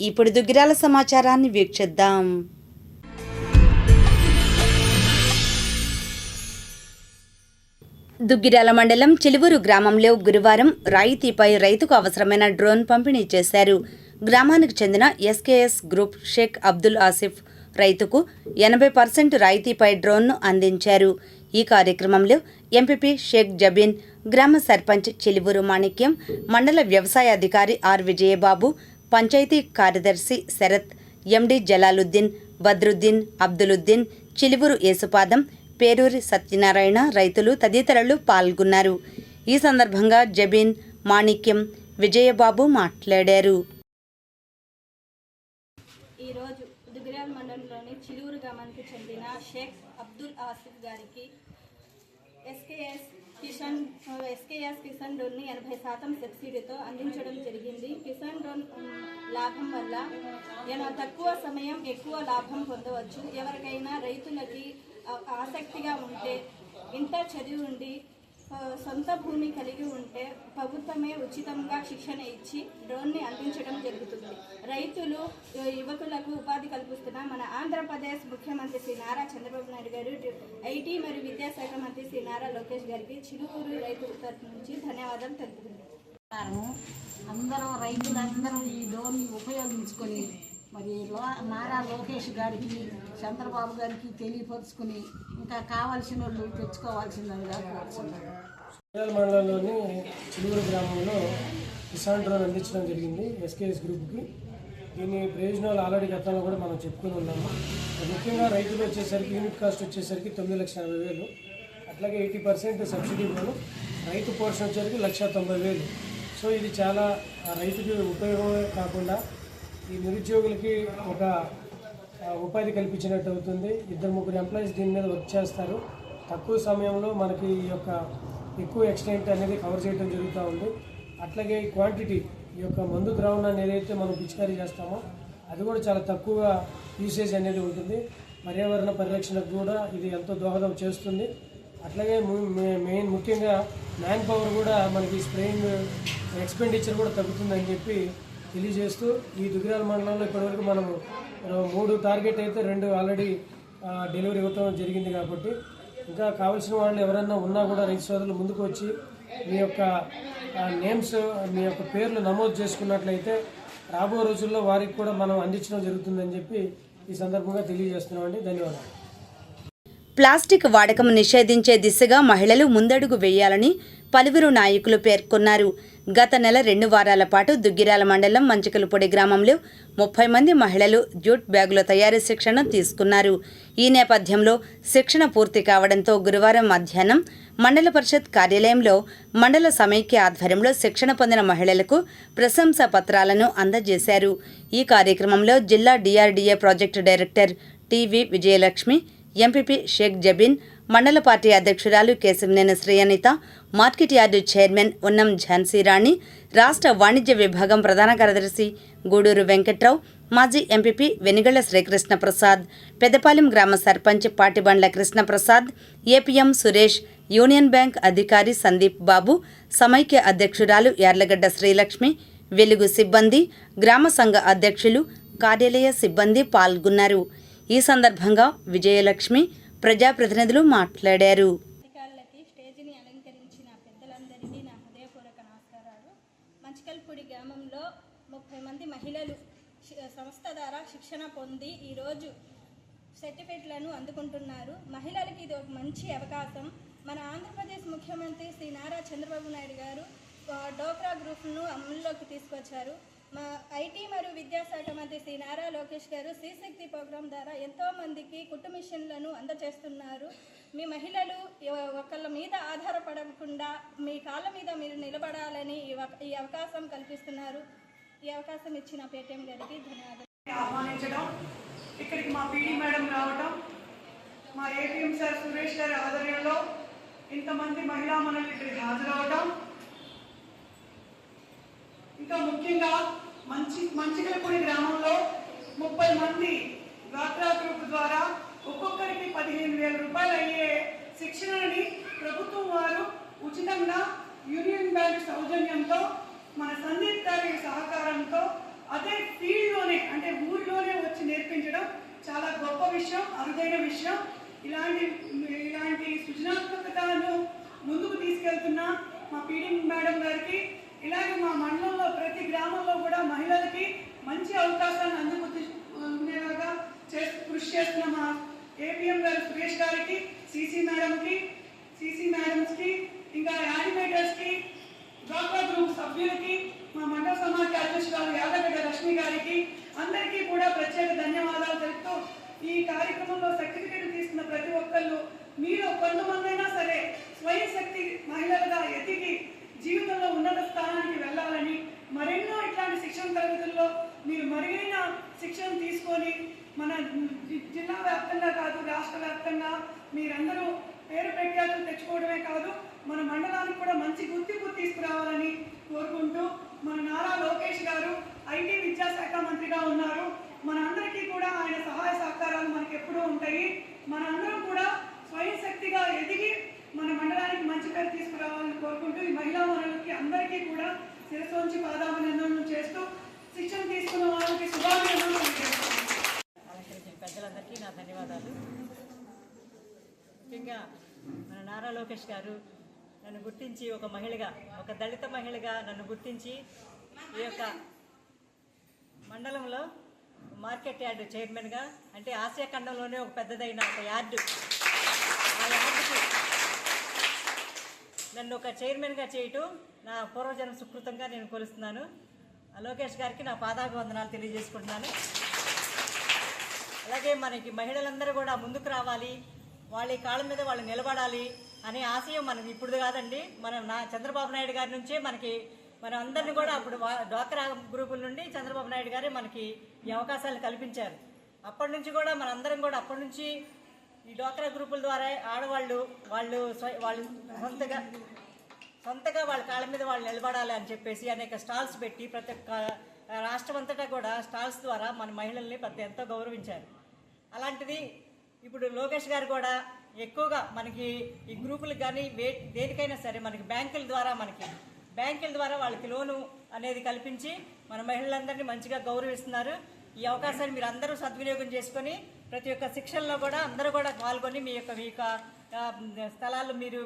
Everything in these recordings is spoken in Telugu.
ఇప్పుడు దుగ్గిరాల సమాచారాన్ని వీక్షిద్దాం. దుగ్గిరాల మండలం చిలువూరు గ్రామంలో గురువారం రాయితీపై రైతుకు అవసరమైన డ్రోన్ పంపిణీ చేశారు. గ్రామానికి చెందిన ఎస్కేఎస్ గ్రూప్ షేక్ అబ్దుల్ ఆసిఫ్ రైతుకు 80% రాయితీపై డ్రోన్ను అందించారు. ఈ కార్యక్రమంలో ఎంపీపీ షేక్ జబీన్, గ్రామ సర్పంచ్ చిలువూరు మాణిక్యం, మండల వ్యవసాయ అధికారి ఆర్ విజయబాబు, పంచాయతీ కార్యదర్శి శరత్, ఎండి జలాలుద్దీన్, బద్రుద్దీన్, అబ్దులుద్దీన్, చిలువూరు యేసుపాదం, పేరూరి సత్యనారాయణ రైతులు తదితరులు పాల్గొన్నారు. ఈ సందర్భంగా జబీన్, మాణిక్యం, విజయబాబు మాట్లాడారు. ఈరోజు దుగ్గిరాల మండలంలోని చిలువూరు గ్రామానికి చెందిన షేక్ అబ్దుల్ ఆసిఫ్ గారికి ఎస్కేఎస్ కిసాన్ డ్రోన్ని 80% సబ్సిడీతో అందించడం జరిగింది. కిసాన్ డ్రోన్ లాభం వల్ల తక్కువ సమయం ఎక్కువ లాభం పొందవచ్చు. ఎవరికైనా రైతులకి ఆసక్తిగా ఉంటే, ఇంటర్ చదివి ఉండి సొంత భూమి కలిగి ఉంటే ప్రభుత్వమే ఉచితంగా శిక్షణ ఇచ్చి డ్రోన్ని అందించడం జరుగుతుంది. రైతులు, యువకులకు ఉపాధి కల్పిస్తున్న మన ఆంధ్రప్రదేశ్ ముఖ్యమంత్రి శ్రీ నారా చంద్రబాబు నాయుడు గారు, ఐటీ మరియు విద్యాశాఖ మంత్రి శ్రీ నారా లోకేష్ గారికి చిలుకూరు రైతు తరఫు నుంచి ధన్యవాదాలు తెలుపుతున్నాను. అందరం రైతులందరూ ఈ డ్రోన్ని ఉపయోగించుకొని మరి నారా లోకేష్ గారికి, చంద్రబాబు గారికి తెలియపరుచుకుని ఇంకా కావాల్సిన వాళ్ళు తెచ్చుకోవాల్సిందిగా కోరుతున్నాను. మండలంలోని చిలువూరు గ్రామంలో కిసాన్ డ్రోన్ అందించడం జరిగింది ఎస్కేఎస్ గ్రూప్కి. దీని ప్రయోజనాలు ఆల్రెడీ గతంలో కూడా మనం చెప్పుకుని ఉన్నాము. ముఖ్యంగా రైతులు వచ్చేసరికి యూనిట్ కాస్ట్ వచ్చేసరికి 9,80,000, అట్లాగే 80% సబ్సిడీలోను, రైతు పోర్షన్ వచ్చేసరికి 1,90,000. సో ఇది చాలా రైతుకి ఉపయోగమే కాకుండా ఈ నిరుద్యోగులకి ఒక ఉపాధి కల్పించినట్టు అవుతుంది. 2-3 ఎంప్లాయీస్ దీని మీద వర్క్ చేస్తారు. తక్కువ సమయంలో మనకి ఈ యొక్క ఎక్కువ ఎక్స్టెంట్ అనేది కవర్ చేయడం జరుగుతూ ఉంది. అట్లాగే ఈ క్వాంటిటీ, ఈ యొక్క మందు ద్రావణాన్ని ఏదైతే మనం పిచికారీ చేస్తామో అది కూడా చాలా తక్కువ యూసేజ్ అనేది ఉంటుంది. పర్యావరణ పరిరక్షణకు కూడా ఇది ఎంతో దోహదం చేస్తుంది. అట్లాగే ముఖ్యంగా మ్యాన్ పవర్ కూడా మనకి స్ప్రేయింగ్ ఎక్స్పెండిచర్ కూడా తగ్గుతుందని చెప్పి తెలియజేస్తూ, ఈ దుగ్గిరాల మండలంలో ఇప్పటివరకు మనము 3 టార్గెట్ అయితే 2 ఆల్రెడీ డెలివరీ ఇవ్వటం జరిగింది. కాబట్టి ఇంకా కావాల్సిన వాళ్ళు ఎవరన్నా ఉన్నా కూడా రైతు సోదరులు ముందుకు వచ్చి మీ యొక్క నేమ్స్, మీ యొక్క పేర్లు నమోదు చేసుకున్నట్లయితే రాబో రోజుల్లో వారికి కూడా మనం అందించడం జరుగుతుందని చెప్పి ఈ సందర్భంగా తెలియజేస్తున్నామండి. ధన్యవాదాలు. ప్లాస్టిక్ వాడకం నిషేధించే దిశగా మహిళలు ముందడుగు వేయాలని పలువురు నాయకులు పేర్కొన్నారు. గత నెల 2 వారాల పాటు దుగ్గిరాల మండలం మంచికలపొడి గ్రామంలో 30 మంది మహిళలు జూట్ బ్యాగుల తయారీ శిక్షణ తీసుకున్నారు. ఈ నేపథ్యంలో శిక్షణ పూర్తి కావడంతో గురువారం మధ్యాహ్నం మండల పరిషత్ కార్యాలయంలో మండల సమైక్య ఆధ్వర్యంలో శిక్షణ పొందిన మహిళలకు ప్రశంసా పత్రాలను అందజేశారు. ఈ కార్యక్రమంలో జిల్లా DRDA project director TV Vijayalakshmi, MPP Shaik Jabeen, మండల పార్టీ అధ్యక్షురాలు Keshamneni Sriyanitha, market yard chairman Unnam Jhansirani, రాష్ట్ర వాణిజ్య విభాగం ప్రధాన కార్యదర్శి గూడూరు వెంకట్రావు, మాజీ ఎంపీపీ వెనిగళ్ల శ్రీకృష్ణ ప్రసాద్, పెద్దపాలెం గ్రామ sarpanch Patibandla Krishnaprasad, APM Suresh, union bank అధికారి సందీప్ బాబు, సమైక్య అధ్యక్షురాలు యార్లగడ్డ శ్రీలక్ష్మి, వెలుగు సిబ్బంది, గ్రామ సంఘ అధ్యక్షులు, కార్యాలయ సిబ్బంది పాల్గొన్నారు. ఈ సందర్భంగా విజయలక్ష్మి, ప్రజాప్రతినిధులు మాట్లాడారు. స్టేజిని అలంకరించిన పెద్దలందరికీ నా హృదయపూర్వక నమస్కారాలు. మంచికల్పూడి గ్రామంలో 30 మంది మహిళలు సంస్థ ద్వారా శిక్షణ పొంది ఈరోజు సర్టిఫికెట్లను అందుకుంటున్నారు. మహిళలకి ఇది ఒక మంచి అవకాశం. మన ఆంధ్రప్రదేశ్ ముఖ్యమంత్రి శ్రీ నారా చంద్రబాబు నాయుడు గారు డోక్రా గ్రూప్ను అమల్లోకి తీసుకొచ్చారు. మా ఐటీ మరియు విద్యాశాఖ మంత్రి శ్రీ నారా లోకేష్ గారు శ్రీశక్తి ప్రోగ్రాం ద్వారా ఎంతోమందికి కుట్టు మిషన్లను అందజేస్తున్నారు. మీ మహిళలు ఒకళ్ళ మీద ఆధారపడకుండా మీ కాళ్ళ మీద మీరు నిలబడాలని ఈ అవకాశం కల్పిస్తున్నారు. ఈ అవకాశం ఇచ్చిన పేటీఎం గారికి ధన్యవాదాలు. ఆహ్వానించడం, ఇక్కడికి మా పీడీ మేడం రావడం, మా ఏపీఎం సార్ సురేష్ గారి ఆధ్వర్యంలో ఇంతమంది మహిళా మనల్ని ఇక్కడికి హాజరవడం, ఇంకా ముఖ్యంగా మంచికలపూడి గ్రామంలో 30 మంది డ్వాక్రా గ్రూప్ ద్వారా ఒక్కొక్కరికి 15,000 రూపాయలు అయ్యే శిక్షణని ప్రభుత్వం వారు ఉచితంగా యూనియన్ బ్యాంక్ సౌజన్యంతో మన సందీప్ గారి సహకారంతో అదే ఫీల్డ్లోనే అంటే ఊరిలోనే వచ్చి నేర్పించడం చాలా గొప్ప విషయం, అరుదైన విషయం. ఇలాంటి సృజనాత్మకతను ముందుకు తీసుకెళ్తున్న మా పీడీ మేడం గారికి, ఇలాగే మా మండలంలో ప్రతి గ్రామంలో కూడా మహిళలకి మంచి అవకాశాలను అందుకునేలాగా కృషి చేస్తున్న మా ఏపీఎం గారు సురేష్ గారికి, సీసీ మేడమ్స్కి, ఇంకా యానిమేటర్స్కి, డ్వాక్రా గ్రూప్ సభ్యులకి, మా మండల సమాఖ్య అధ్యక్షురాలు యాదగడ్డ లక్ష్మి గారికి అందరికీ కూడా ప్రత్యేక ధన్యవాదాలు తెలుపుతూ, ఈ కార్యక్రమంలో సర్టిఫికేట్ తీసుకున్న ప్రతి ఒక్కళ్ళు మీరు కొంతమందైనా సరే స్వయం శక్తి మహిళలుగా ఎదిగి జీవితంలో ఉన్నత స్థానానికి వెళ్ళాలని, మరెన్నో ఇట్లాంటి శిక్షణ తరగతుల్లో మీరు మరుగైన శిక్షణ తీసుకొని మన జిల్లా వ్యాప్తంగా కాదు రాష్ట్ర వ్యాప్తంగా మీరందరూ పేరు ప్రఖ్యాతులు తెచ్చుకోవడమే కాదు మన మండలానికి కూడా మంచి గుర్తింపు తీసుకురావాలని కోరుకుంటూ, మన నారా లోకేష్ గారు ఐటీ విద్యాశాఖ మంత్రిగా ఉన్నారు. మన అందరికీ కూడా ఆయన సహాయ సహకారాలు మనకి ఎప్పుడూ ఉంటాయి. మన అందరం కూడా స్వయం శక్తిగా ఎదిగి మన మండలానికి మంచి పేరు తీసుకురావాలని కోరుకుంటూ, ఈ మహిళా మనులకి అందరికీ కూడా శిరస్సు వంచి పాదాభినందనలు చేస్తూ శిక్షణ తీసుకున్న వాళ్ళకి శుభాభినందనలు తెలియజేస్తున్నాను. పెద్దలందరికీ నా ధన్యవాదాలు. ముఖ్యంగా మన నారా లోకేష్ గారు నన్ను గుర్తించి ఒక మహిళగా, ఒక దళిత మహిళగా నన్ను గుర్తించి ఈ యొక్క మండలంలో మార్కెట్ యార్డ్ చైర్మన్గా, అంటే ఆసియా ఖండంలోనే ఒక పెద్దదైన ఒక యార్డు, ఆ యార్డుకి నన్ను ఒక చైర్మన్గా చేయటం నా పూర్వజన్మ సుకృతంగా నేను కొలుస్తున్నాను. లోకేష్ గారికి నా పాదాభివందనాలు తెలియజేసుకుంటున్నాను. అలాగే మనకి మహిళలందరూ కూడా ముందుకు రావాలి, వాళ్ళ కాళ్ళ మీద వాళ్ళు నిలబడాలి అనే ఆశయం మనకి ఇప్పుడు కాదండి, చంద్రబాబు నాయుడు గారి నుంచే మనం అందరినీ కూడా అప్పుడు డ్వాక్రా గ్రూపుల నుండి చంద్రబాబు నాయుడు గారే మనకి ఈ అవకాశాలు కల్పించారు. అప్పటి నుంచి కూడా మనందరం కూడా అప్పటి నుంచి ఈ డ్వాక్రా గ్రూపుల ద్వారా ఆడవాళ్ళు వాళ్ళు సొంతగా వాళ్ళ కాళ్ళ మీద వాళ్ళు నిలబడాలి అని చెప్పేసి అనేక స్టాల్స్ పెట్టి ప్రతి ఒక్క రాష్ట్రం అంతటా కూడా స్టాల్స్ ద్వారా మన మహిళల్ని ఎంతో గౌరవించారు. అలాంటిది ఇప్పుడు లోకేష్ గారు కూడా ఎక్కువగా మనకి ఈ గ్రూపులకు కానీ దేనికైనా సరే మనకి బ్యాంకుల ద్వారా వాళ్ళకి లోను అనేది కల్పించి మన మహిళలందరినీ మంచిగా గౌరవిస్తున్నారు. ఈ అవకాశాన్ని మీరు అందరూ సద్వినియోగం చేసుకొని ప్రతి ఒక్క శిక్షణలో కూడా అందరూ కూడా పాల్గొని మీ యొక్క స్థలాలు మీరు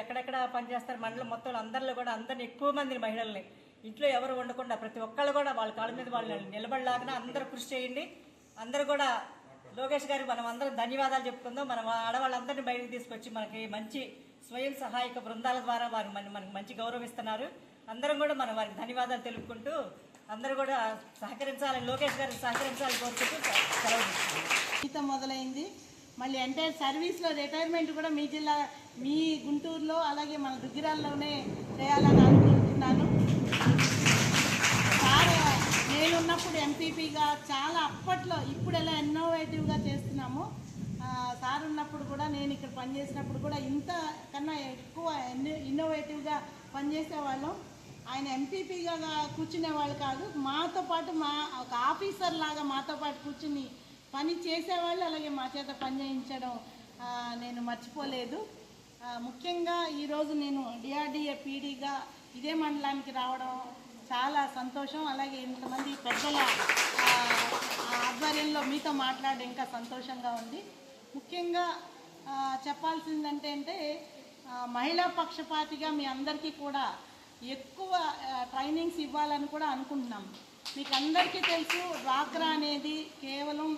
ఎక్కడెక్కడ పనిచేస్తారు మండలం మొత్తం అందరిలో కూడా అందరిని ఎక్కువ మంది మహిళల్ని ఇంట్లో ఎవరు ఉండకుండా ప్రతి ఒక్కళ్ళు కూడా వాళ్ళ కాళ్ళ మీద వాళ్ళు నిలబడలాగా అందరూ కృషి చేయండి. అందరూ కూడా లోకేష్ గారికి మనం అందరం ధన్యవాదాలు చెప్పుకుందాం. మనం ఆడవాళ్ళందరినీ బయటకు తీసుకొచ్చి మనకి మంచి స్వయం సహాయక బృందాల ద్వారా వారు మనకి మంచి గౌరవిస్తున్నారు. అందరం కూడా మనం వారికి ధన్యవాదాలు తెలుపుకుంటూ అందరూ కూడా సహకరించాలని, లోకేష్ గారికి సహకరించాలని కోరుకుంటూ సెలవు జీతం మొదలైంది. మళ్ళీ ఎంటైర్ సర్వీస్లో రిటైర్మెంట్ కూడా మీ గుంటూరులో అలాగే మన దుగ్గిరాల్లోనే చేయాలని అనుకుంటున్నాను. సార్ నేనున్నప్పుడు ఎంపీపీగా చాలా అప్పట్లో, ఇప్పుడు ఎలా ఇన్నోవేటివ్గా చేస్తున్నామో, సార్ ఉన్నప్పుడు కూడా నేను ఇక్కడ పనిచేసినప్పుడు కూడా ఇంత కన్నా ఎక్కువ ఇన్నోవేటివ్గా పనిచేసేవాళ్ళం. ఆయన ఎంపీపీగా కూర్చునే వాళ్ళు కాదు, మాతో పాటు ఒక ఆఫీసర్ లాగా మాతో పాటు కూర్చుని పని చేసేవాళ్ళు, అలాగే మా చేత పని చేయించడం నేను మర్చిపోలేదు. ముఖ్యంగా ఈరోజు నేను డిఆర్డిఏ పీడీగా ఇదే మండలానికి రావడం చాలా సంతోషం. అలాగే ఇంతమంది పెద్దల ఆధ్వర్యంలో మీతో మాట్లాడడం ఇంకా సంతోషంగా ఉంది. ముఖ్యంగా చెప్పాల్సిందంటే మహిళా పక్షపాతిగా మీ అందరికీ కూడా ఎక్కువ ట్రైనింగ్స్ ఇవ్వాలని కూడా అనుకుంటున్నాం. మీకు అందరికీ తెలుసు, డ్వాక్రా అనేది కేవలం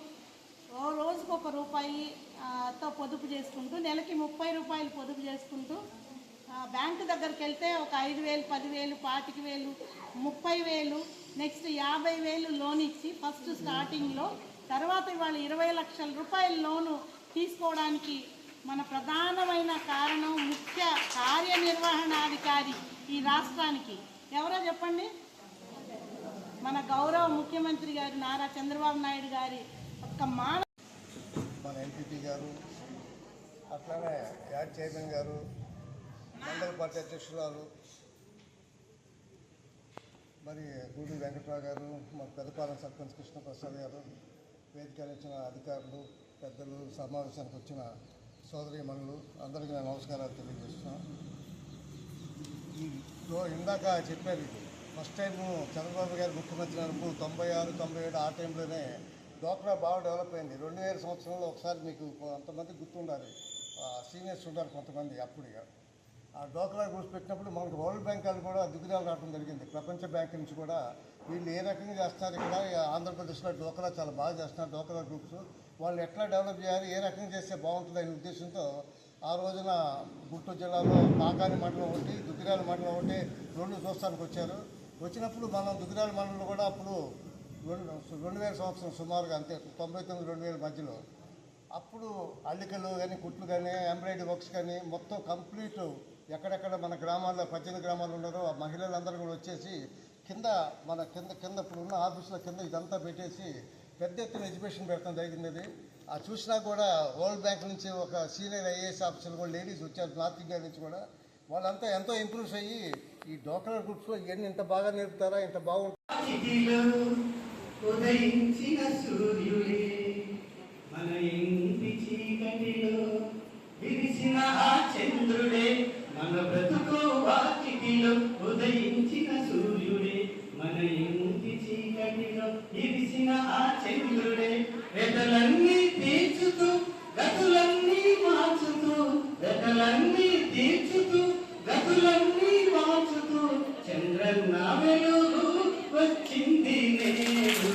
రోజుకు ₹1తో పొదుపు చేసుకుంటూ నెలకి ₹30 పొదుపు చేసుకుంటూ బ్యాంకు దగ్గరికి వెళ్తే ఒక 5,000, 10,000, 25,000, 30,000, నెక్స్ట్ 50,000 లోన్ ఇచ్చి ఫస్ట్ స్టార్టింగ్లో, తర్వాత ఇవాళ 20 లక్షల రూపాయల లోను తీసుకోవడానికి మన ప్రధానమైన కారణం ముఖ్య కార్యనిర్వహణాధికారి ఈ రాష్ట్రానికి ఎవరో చెప్పండి? మన గౌరవ ముఖ్యమంత్రి గారు నారా చంద్రబాబు నాయుడు గారి మన ఎంపీపీ గారు, అట్లానే యాడ్ చైర్మన్ గారు, మండల పార్టీ అధ్యక్షురాలు మరి గూడూరు వెంకట్రావు గారు, మా పెద్దపాలెం సర్పంచ్ కృష్ణప్రసాద్ గారు, వేదికలు ఇచ్చిన అధికారులు, పెద్దలు, సమావేశానికి వచ్చిన సోదరీమణులు అందరికీ నేను నమస్కారాలు తెలియజేస్తున్నాను. ఇందాక చెప్పారు, ఫస్ట్ టైం చంద్రబాబు గారు ముఖ్యమంత్రి అయినప్పుడు 96, 97 ఆ టైంలోనే డోక్రా బాగా డెవలప్ అయింది. 2000 సంవత్సరంలో ఒకసారి మీకు కొంతమంది గుర్తుండాలి, సీనియర్స్ ఉన్నారు కొంతమంది. అప్పుడు ఆ డోక్రా గ్రూప్స్ పెట్టినప్పుడు మనకు వరల్డ్ బ్యాంక్ వాళ్ళు కూడా దిగుదల రావడం జరిగింది. ప్రపంచ బ్యాంక్ నుంచి కూడా వీళ్ళు ఏ రకంగా చేస్తున్నారు, ఇక్కడ ఆంధ్రప్రదేశ్లో డోక్రా చాలా బాగా చేస్తున్నారు. డోక్రా గ్రూప్స్ వాళ్ళు ఎట్లా డెవలప్ చేయాలి, ఏ రకంగా చేస్తే బాగుంటుంది అనే ఉద్దేశంతో ఆ రోజున గుంటూరు జిల్లాలో కాకాని మండలం ఒకటి, దుగ్గిరాల మండలం ఒకటి 2 చూస్తానికి వచ్చారు. వచ్చినప్పుడు మనం దుగ్గిరాల మండలంలో కూడా అప్పుడు 2000 సంవత్సరం సుమారుగా, అంతే 99-2000 మధ్యలో అప్పుడు అల్లికలు కానీ, కుట్లు కానీ, ఎంబ్రాయిడరీ వర్క్స్ కానీ మొత్తం కంప్లీట్ ఎక్కడెక్కడ మన గ్రామాల్లో 18 గ్రామాలు ఉన్నారో ఆ మహిళలందరూ కూడా వచ్చేసి కింద ఇప్పుడు ఉన్న ఆఫీసుల కింద ఇదంతా పెట్టేసి పెద్ద ఎత్తున ఎడ్యుకేషన్ పెట్టడం జరిగింది. ఆ చూసినా కూడా వరల్డ్ బ్యాంక్ నుంచి ఒక సీనియర్ ఐఏఎస్ ఆఫీసర్లు కూడా లేడీస్ వచ్చారు, నార్త్ ఇండియా నుంచి కూడా. వాళ్ళంతా ఎంతో ఇంప్రూవ్ అయ్యి ఈ డోక్రా గ్రూప్స్లో ఇవన్నీ ఇంత బాగా నేర్పుతారా, ఇంత బాగుంటుంది. ఉదయించిన సూర్యుడే మన ఇంటి చీకటిలో విరిసిన ఆ చంద్రుడే మన బ్రతుకు వాకిటిలో. ఉదయించిన సూర్యుడే మన ఇంటి చీకటిలో విరిసిన ఆ చంద్రుడే. వెతలన్నీ తీర్చుతూ గతులన్నీ మార్చుతూ, వెతలన్నీ తీర్చుతూ గతులన్నీ మార్చుతూ చంద్రన్న వెలుగు వచ్చింది నేడు.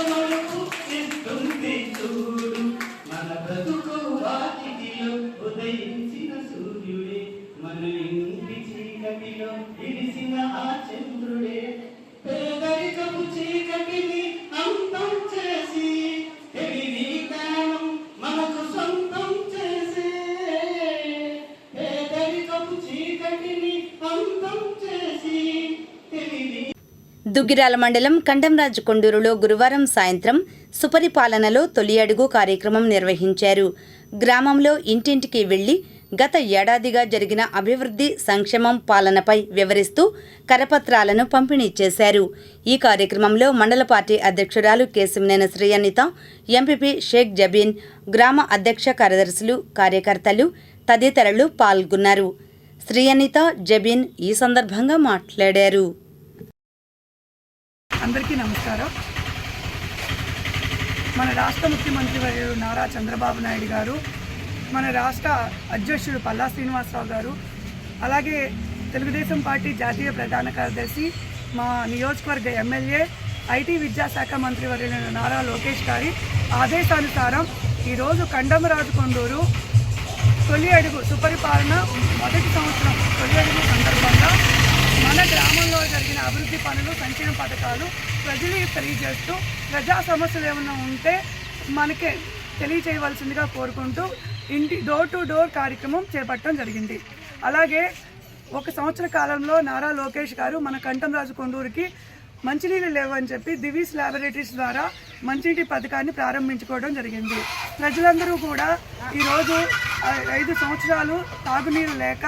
మనకు ఇస్తుంది చూడు మన బ్రతుకు వాకిటిలో. ఉదయించిన సూర్యుడే మన ఇంటి చీకటిలో విరిసిన ఆ చంద్రుడే. పేదరికపు చీకటిని అంతం చేసి తెలివి జ్ఞానం మనకు సొంతం చేసే. పేదరికపు చీకటిని అంతం చేసి తెలివి. దుగ్గిరాల మండలం కండంరాజు కొండూరులో గురువారం సాయంత్రం సుపరిపాలనలో తొలి అడుగు కార్యక్రమం నిర్వహించారు. గ్రామంలో ఇంటింటికి వెళ్లి గత ఏడాదిగా జరిగిన అభివృద్ధి, సంక్షేమం, పాలనపై వివరిస్తూ కరపత్రాలను పంపిణీ చేశారు. ఈ కార్యక్రమంలో మండల పార్టీ అధ్యక్షురాలు కేశినేని శ్రీ అనిత, ఎంపీపీ షేక్ జబీన్, గ్రామ అధ్యక్ష కార్యదర్శులు, కార్యకర్తలు తదితరులు పాల్గొన్నారు. శ్రీ అనిత, జబీన్ ఈ సందర్భంగా మాట్లాడారు. అందరికీ నమస్కారం. మన రాష్ట్ర ముఖ్యమంత్రి వర్యులు నారా చంద్రబాబు నాయుడు గారు, మన రాష్ట్ర అధ్యక్షుడు పల్లా శ్రీనివాసరావు గారు, అలాగే తెలుగుదేశం పార్టీ జాతీయ ప్రధాన కార్యదర్శి, మా నియోజకవర్గ ఎమ్మెల్యే, ఐటీ విద్యాశాఖ మంత్రి వర్యులు నారా లోకేష్ గారి ఆదేశానుసారం ఈరోజు కండంరాజు కొండూరు తొలి అడుగు సుపరిపాలన మొదటి సంవత్సరం తొలి అడుగు సందర్భంగా మన గ్రామంలో జరిగిన అభివృద్ధి పనులు, సంక్షేమ పథకాలు ప్రజలకు తెలియజేస్తూ ప్రజా సమస్యలు ఏమైనా ఉంటే మనకే తెలియచేయవలసిందిగా కోరుకుంటూ డోర్ టు డోర్ కార్యక్రమం చేపట్టడం జరిగింది. అలాగే 1 సంవత్సర కాలంలో నారా లోకేష్ గారు మన కండంరాజు కొండూరుకి మంచినీళ్ళు లేవని చెప్పి దివీస్ ల్యాబొరేటరీస్ ద్వారా మంచినీటి పథకాన్ని ప్రారంభించుకోవడం జరిగింది. ప్రజలందరూ కూడా ఈరోజు 5 సంవత్సరాలు తాగునీరు లేక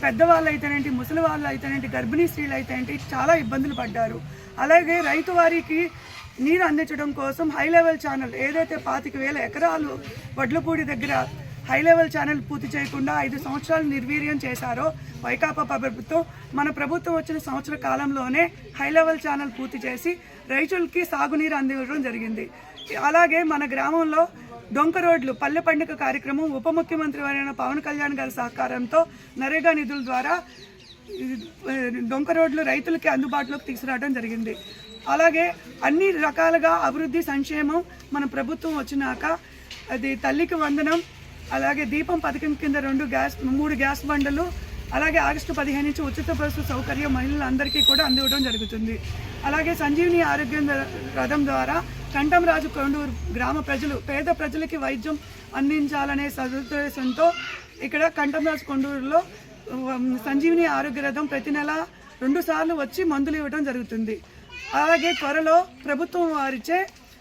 పెద్దవాళ్ళు అయితేనేంటి, ముసలి వాళ్ళు అయితేనేంటి, గర్భిణీ స్త్రీలు అయితేనేంటి చాలా ఇబ్బందులు పడ్డారు. అలాగే రైతు వారికి నీరు అందించడం కోసం హై లెవెల్ ఛానల్ ఏదైతే 25,000 ఎకరాలు వడ్లపూడి దగ్గర హై లెవెల్ ఛానల్ పూర్తి చేయకుండా 5 సంవత్సరాలు నిర్వీర్యం చేశారో వైకాపా ప్రభుత్వం, మన ప్రభుత్వం వచ్చిన సంవత్సర కాలంలోనే హై లెవెల్ ఛానల్ పూర్తి చేసి రైతులకి సాగునీరు అందించడం జరిగింది. అలాగే మన గ్రామంలో డొంక రోడ్లు పల్లె పండుగ కార్యక్రమం ఉప ముఖ్యమంత్రి అయిన పవన్ కళ్యాణ్ గారి సహకారంతో నరేగా నిధుల ద్వారా డొంక రోడ్లు రైతులకి అందుబాటులోకి తీసుకురావడం జరిగింది. అలాగే అన్ని రకాలుగా అభివృద్ధి, సంక్షేమం మన ప్రభుత్వం వచ్చినాక అది తల్లికి వందనం, అలాగే దీపం పథకం కింద 3 గ్యాస్ బండలు, అలాగే ఆగస్టు 15 నుంచి ఉచిత బస్సు సౌకర్యం మహిళలందరికీ కూడా అందివ్వడం జరుగుతుంది. అలాగే సంజీవిని ఆరోగ్య రథం ద్వారా కండంరాజు కొండూరు గ్రామ ప్రజలు, పేద ప్రజలకి వైద్యం అందించాలనే సదుద్దేశంతో ఇక్కడ కండంరాజు కొండూరులో సంజీవిని ఆరోగ్య రథం ప్రతి నెల 2 సార్లు వచ్చి మందులు ఇవ్వడం జరుగుతుంది. అలాగే త్వరలో ప్రభుత్వం వారిచే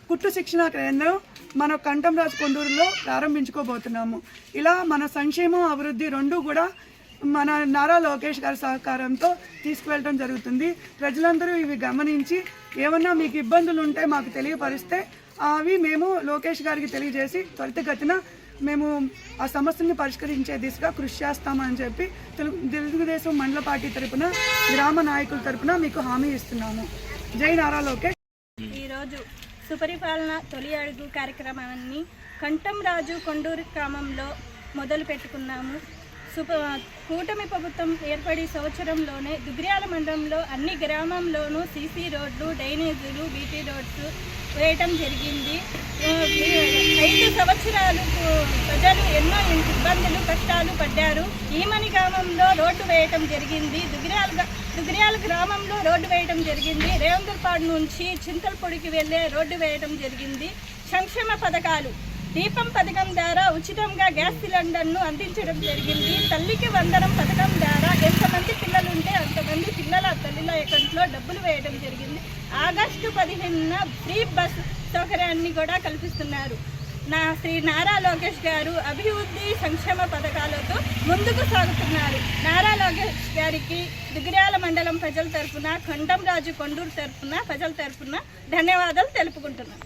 కుట్టు శిక్షణ కేంద్రం మన కండంరాజు కొండూరులో ప్రారంభించుకోబోతున్నాము. ఇలా మన సంక్షేమం, అభివృద్ధి 2 కూడా మన నారా లోకేష్ గారి సహకారంతో తీసుకువెళ్ళడం జరుగుతుంది. ప్రజలందరూ ఇవి గమనించి ఏమన్నా మీకు ఇబ్బందులు ఉంటే మాకు తెలియపరిస్తే అవి మేము లోకేష్ గారికి తెలియజేసి త్వరితగతిన మేము ఆ సమస్యని పరిష్కరించే దిశగా కృషి చేస్తామని చెప్పి తెలుగుదేశం మండల పార్టీ తరపున గ్రామ నాయకుల తరపున మీకు హామీ ఇస్తున్నాము. జై నారా లోకేష్. ఈరోజు సుపరిపాలన తొలి అడుగు కార్యక్రమాన్ని కంఠంరాజు కొండూరు గ్రామంలో మొదలు పెట్టుకున్నాము. కూటమి ప్రభుత్వం ఏర్పడి సంవత్సరంలోనే దుగ్గిరాల మండలంలో అన్ని గ్రామంలోనూ సీసీ రోడ్లు, డ్రైనేజీలు, బీటీ రోడ్స్ వేయటం జరిగింది. 5 సంవత్సరాలు ప్రజలు ఎన్నో ఇబ్బందులు కష్టాలు పడ్డారు. ఈమని గ్రామంలో రోడ్డు వేయటం జరిగింది. దుగ్గిరాల గ్రామంలో రోడ్డు వేయటం జరిగింది. రేవంగల్పాడు నుంచి చింతలపొడికి వెళ్ళే రోడ్డు వేయటం జరిగింది. సంక్షేమ పథకాలు దీపం పథకం ద్వారా ఉచితంగా గ్యాస్ సిలిండర్ను అందించడం జరిగింది. తల్లికి వందనం పథకం ద్వారా ఎంతమంది పిల్లలు ఉంటే అంతమంది పిల్లల తల్లిల అకౌంట్లో డబ్బులు వేయడం జరిగింది. ఆగస్టు 15న ఫ్రీ బస్ సౌకర్యాన్ని కూడా కల్పిస్తున్నారు. శ్రీ నారా లోకేష్ గారు అభివృద్ధి సంక్షేమ పథకాలతో ముందుకు సాగుతున్నారు. నారా లోకేష్ గారికి దుగ్గిరాల మండలం ప్రజల తరఫున, కంఠంరాజు కొండూరు తరఫున, ప్రజల తరఫున ధన్యవాదాలు తెలుపుకుంటున్నాను.